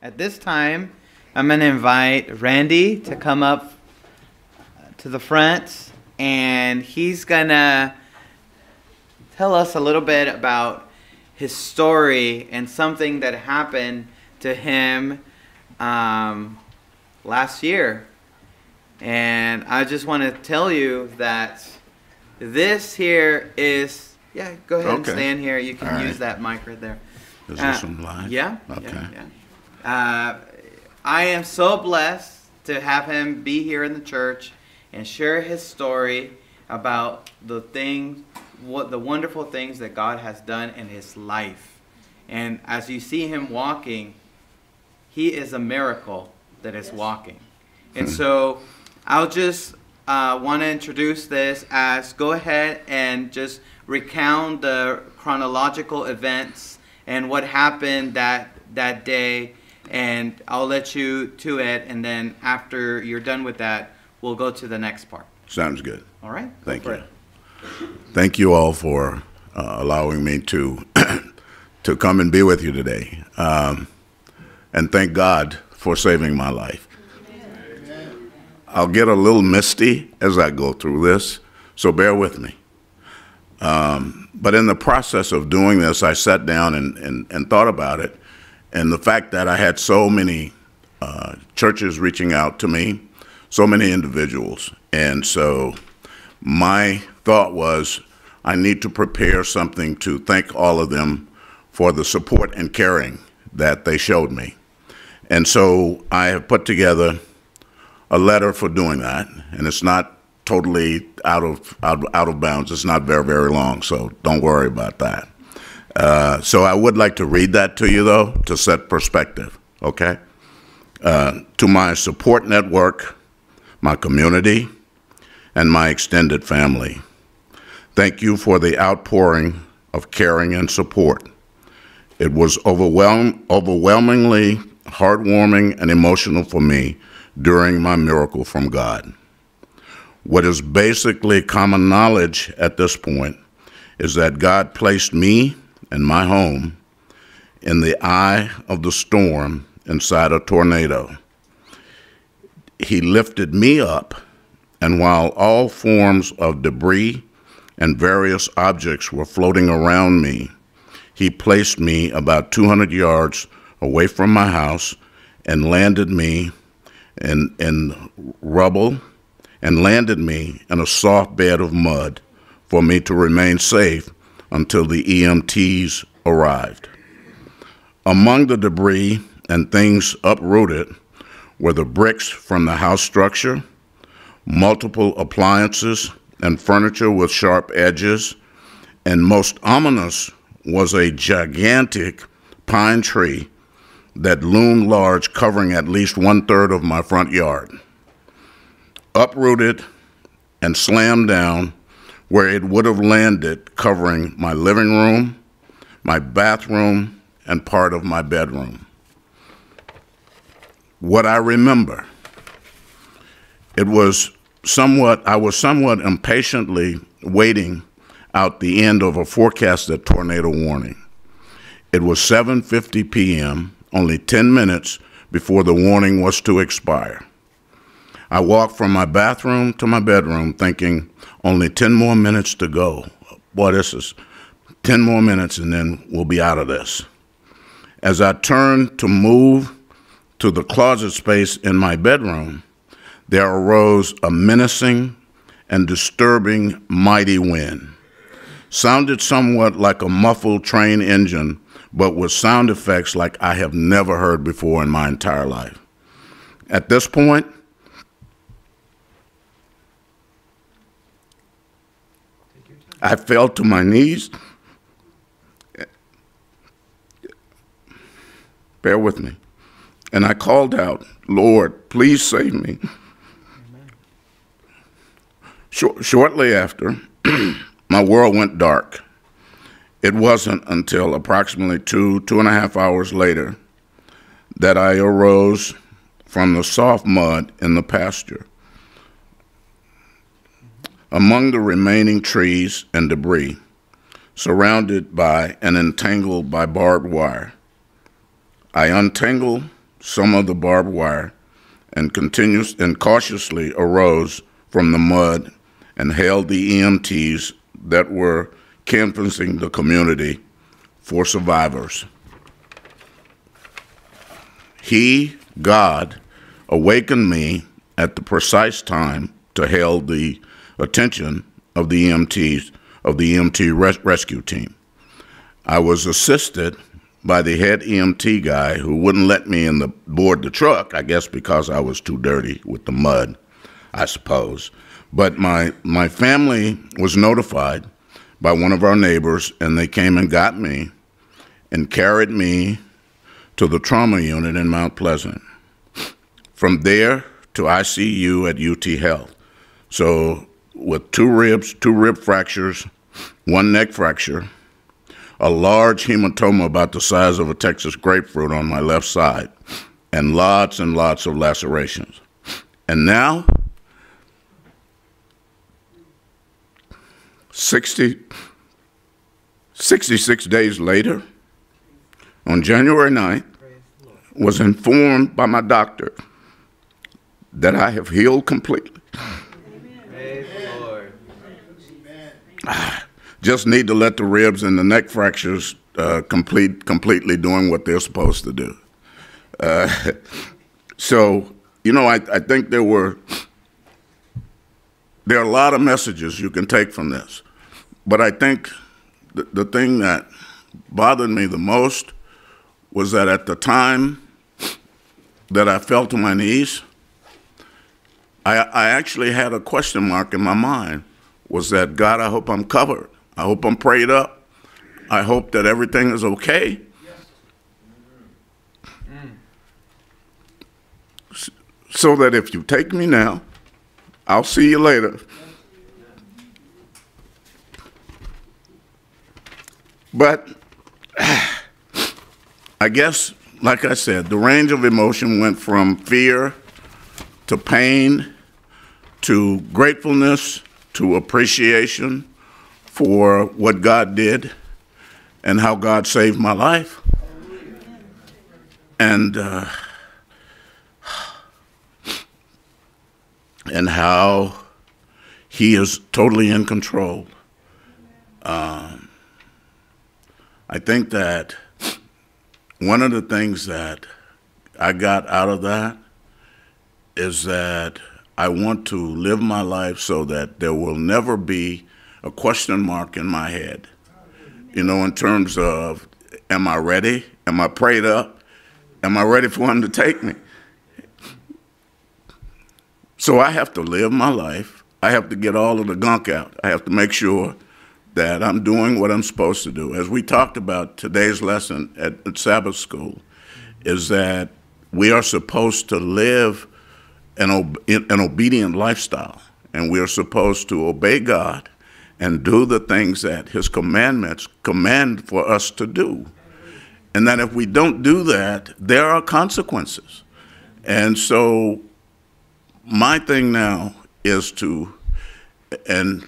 At this time, I'm going to invite Randy to come up to the front, and he's going to tell us a little bit about his story and something that happened to him last year. And I just want to tell you that this here is, go ahead and stand here. You can use that mic right there. Is this some live? Yeah. Okay. I am so blessed to have him be here in the church and share his story about the wonderful things that God has done in his life. And as you see him walking, he is a miracle that is walking. And so I'll just want to introduce this as go ahead and just recount the chronological events and what happened that day, and I'll let you to it, and then after you're done with that, we'll go to the next part. Sounds good. All right? Thank you. Thank you all for allowing me to to come and be with you today. And thank God for saving my life. I'll get a little misty as I go through this, so bear with me. But in the process of doing this, I sat down and thought about it, and the fact that I had so many churches reaching out to me, so many individuals. And so my thought was, I need to prepare something to thank all of them for the support and caring that they showed me. And so I have put together a letter for doing that, and it's not totally out of bounds. It's not very, very long, so don't worry about that. So I would like to read that to you, though, to set perspective, okay? To my support network, my community, and my extended family, thank you for the outpouring of caring and support. It was overwhelmingly heartwarming and emotional for me during my miracle from God. What is basically common knowledge at this point is that God placed me and my home in the eye of the storm inside a tornado. He lifted me up, and while all forms of debris and various objects were floating around me, he placed me about 200 yards away from my house and landed me in rubble and landed me in a soft bed of mud for me to remain safe until the EMTs arrived. Among the debris and things uprooted were the bricks from the house structure, multiple appliances and furniture with sharp edges, and most ominous was a gigantic pine tree that loomed large, covering at least 1/3 of my front yard. Uprooted and slammed down where it would have landed, covering my living room, my bathroom, and part of my bedroom. What I remember, I was somewhat impatiently waiting out the end of a forecasted tornado warning. It was 7:50 p.m., only 10 minutes before the warning was to expire. I walked from my bathroom to my bedroom thinking, only 10 more minutes to go. Boy, this is 10 more minutes and then we'll be out of this. As I turned to move to the closet space in my bedroom, there arose a menacing and disturbing mighty wind. Sounded somewhat like a muffled train engine, but with sound effects like I have never heard before in my entire life. At this point, I fell to my knees. Bear with me. And I called out, Lord, please save me. Shortly after, my world went dark. It wasn't until approximately 2.5 hours later that I arose from the soft mud in the pasture. Among the remaining trees and debris, surrounded by and entangled by barbed wire, I untangled some of the barbed wire, and cautiously arose from the mud and hailed the EMTs that were canvassing the community for survivors. He, God, awakened me at the precise time to hail the attention of the EMTs, of the EMT rescue team. I was assisted by the head EMT guy who wouldn't let me board the truck, I guess because I was too dirty with the mud, I suppose. But my family was notified by one of our neighbors, and they came and got me and carried me to the trauma unit in Mount Pleasant. From there to ICU at UT Health. So with two rib fractures, one neck fracture, a large hematoma about the size of a Texas grapefruit on my left side, and lots of lacerations. And now, 66 days later, on January 9th, was informed by my doctor that I have healed completely. Praise the Lord. Just need to let the ribs and the neck fractures completely doing what they're supposed to do. So, you know, I think there are a lot of messages you can take from this. But I think the thing that bothered me the most was that at the time that I fell to my knees, I actually had a question mark in my mind. Was that, God, I hope I'm covered. I hope I'm prayed up. I hope that everything is okay. So that if you take me now, I'll see you later. But I guess, like I said, the range of emotion went from fear to pain to gratefulness to appreciation for what God did and how God saved my life. And how he is totally in control. I think that one of the things that I got out of that is that I want to live my life so that there will never be a question mark in my head, you know, in terms of, am I ready? Am I prayed up? Am I ready for him to take me? So I have to live my life. I have to get all of the gunk out. I have to make sure that I'm doing what I'm supposed to do. As we talked about today's lesson at Sabbath school, is that we are supposed to live an obedient lifestyle, and we are supposed to obey God and do the things that his commandments command for us to do. And that if we don't do that, there are consequences. And so my thing now is to, and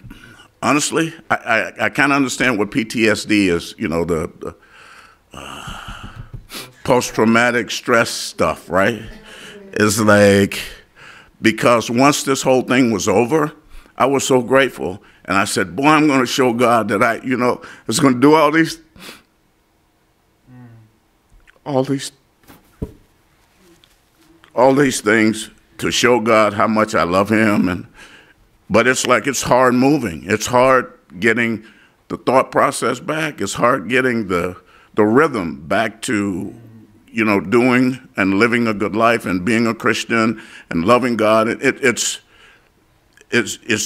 honestly, I kind of understand what PTSD is, you know, the post-traumatic stress stuff, right? It's like, because once this whole thing was over, I was so grateful. And I said, boy, I'm going to show God that I, you know, was going to do all these things to show God how much I love him. But it's like, it's hard moving. It's hard getting the thought process back. It's hard getting the rhythm back to, you know, doing and living a good life and being a Christian and loving God. It's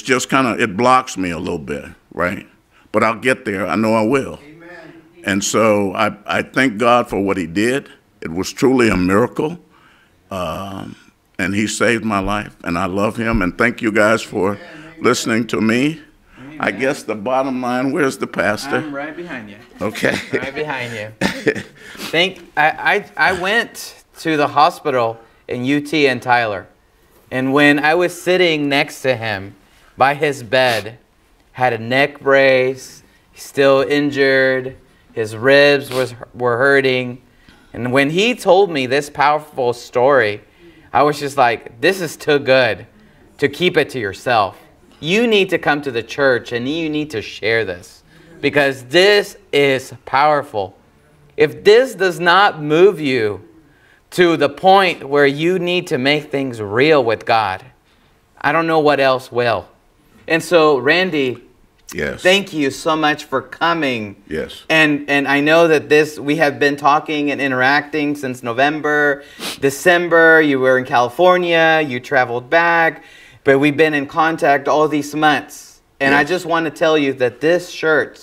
just kind of, it blocks me a little bit, right? But I'll get there. I know I will. Amen. And so I thank God for what he did. It was truly a miracle. And he saved my life, and I love him. And thank you guys for listening to me. Amen. I guess the bottom line, where's the pastor? I'm right behind you. Okay. Right behind you. I went to the hospital in UT and Tyler. And when I was sitting next to him by his bed, had a neck brace, still injured, his ribs were hurting, And when he told me this powerful story, I was just like, this is too good to keep it to yourself. You need to come to the church and you need to share this because this is powerful. If this does not move you to the point where you need to make things real with God, I don't know what else will. And so, Randy, Yes. thank you so much for coming. Yes. And I know that we have been talking and interacting since November, December. You were in California, you traveled back, but we've been in contact all these months. And I just want to tell you that this church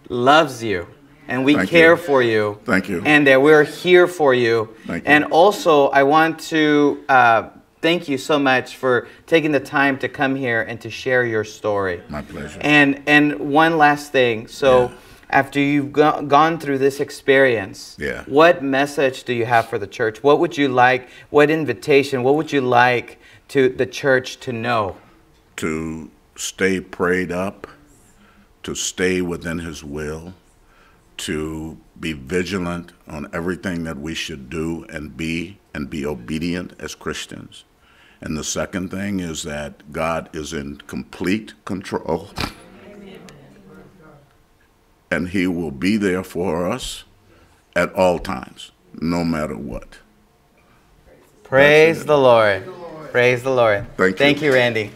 loves you and we care for you. Thank you. And that we're here for you. Thank you. And also, I want to thank you so much for taking the time to come here and to share your story. My pleasure. And one last thing. So after you've gone through this experience, what message do you have for the church? What would you like, what invitation, what would you like to the church to know? To stay prayed up, to stay within his will, to be vigilant on everything that we should do and be obedient as Christians. And the second thing is that God is in complete control. And he will be there for us at all times, no matter what. Praise the Lord. Praise the Lord. Thank you. Thank you, Randy.